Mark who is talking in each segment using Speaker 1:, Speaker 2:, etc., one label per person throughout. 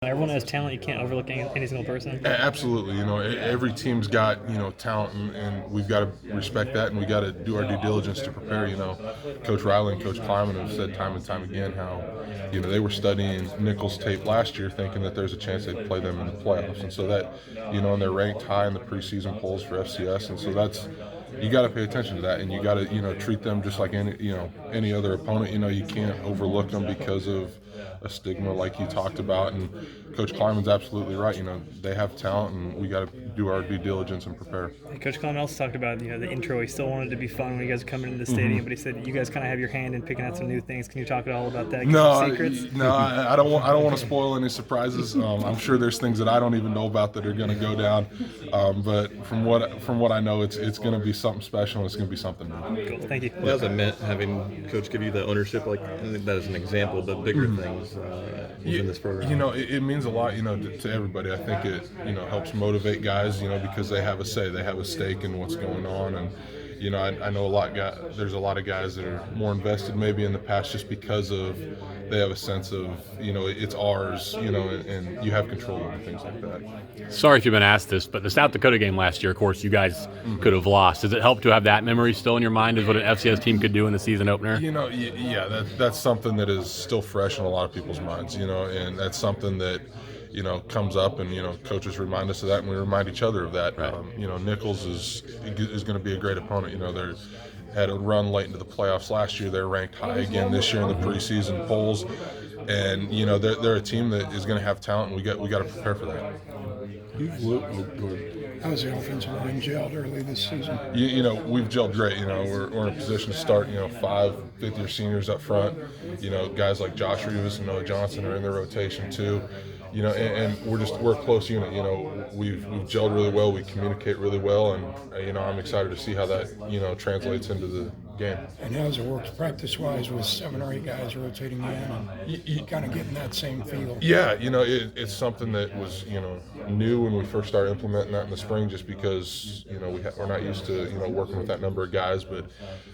Speaker 1: Everyone has talent. You can't overlook any single person.
Speaker 2: Absolutely. Every team's got, talent, and we've got to respect that, and we got to do our due diligence to prepare. Coach Riley and Coach Kleiman have said time and time again how, they were studying Nichols tape last year thinking that there's a chance they'd play them in the playoffs. And so that, and they're ranked high in the preseason polls for FCS. And so you got to pay attention to that, and you got to, treat them just like any other opponent. You can't overlook them because of a stigma like you talked about. And Coach Kleiman's absolutely right. They have talent, and we got to do our due diligence and prepare.
Speaker 1: Coach Kleiman also talked about the intro. He still wanted it to be fun when you guys are coming into the stadium, but he said you guys kind of have your hand in picking out some new things. Can you talk at all about that?
Speaker 2: No,
Speaker 1: secrets?
Speaker 2: No, I don't want to spoil any surprises. I'm sure there's things that I don't even know about that are going to go down. But from what I know, it's going to be something special, and it's going to be something new.
Speaker 1: Cool. Thank you.
Speaker 3: What has it meant having Coach give you the ownership, like that as an example, but bigger things within this program?
Speaker 2: It means a lot, to everybody. I think it, helps motivate guys, because they have a say, they have a stake in what's going on. And, I know there's a lot of guys that are more invested maybe in the past just because of they have a sense of, it's ours, and you have control over things like that.
Speaker 4: Sorry if you've been asked this, but the South Dakota game last year, of course, you guys could have lost. Does it help to have that memory still in your mind as what an FCS team could do in the season opener?
Speaker 2: Yeah, that's something that is still fresh in a lot of people's minds, and that's something that, comes up, and, coaches remind us of that, and we remind each other of that.
Speaker 4: Right.
Speaker 2: Nichols is going to be a great opponent. They had a run late into the playoffs last year. They're ranked high again this year in the preseason polls, and they're a team that is going to have talent, and we got to prepare for that.
Speaker 5: How was the offensive line gelled early this season?
Speaker 2: We've gelled great. We're in a position to start, 5 fifth-year seniors up front. Guys like Josh Rivas and Noah Johnson are in their rotation too. And we're a close unit. We've gelled really well. We communicate really well, and I'm excited to see how that translates into the game.
Speaker 5: And how's it worked practice-wise with 7 or 8 guys rotating in and kind of getting that same feel?
Speaker 2: Yeah, it's something that was new when we first started implementing that in the spring, just because we're not used to working with that number of guys. But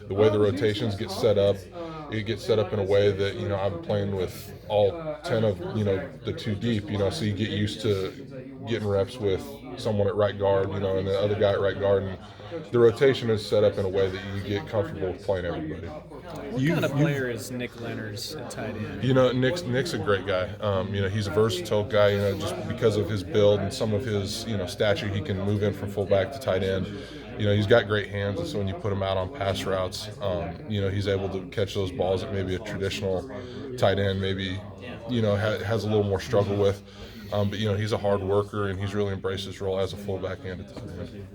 Speaker 2: the way the rotations get set up, it gets set up in a way that I'm playing with all 10 of the 2 deep. So you get used to getting reps with someone at right guard, and the other guy at right guard, and the rotation is set up in a way that you get comfortable with playing everybody.
Speaker 6: What kind of player is Nick Leonard's at tight end?
Speaker 2: Nick's a great guy. He's a versatile guy. Just because of his build and some of his stature, he can move in from fullback to tight end. He's got great hands, and so when you put him out on pass routes, he's able to catch those balls that maybe a traditional tight end maybe has a little more struggle with. But he's a hard worker, and he's really embraced his role as a fullback and a tight end.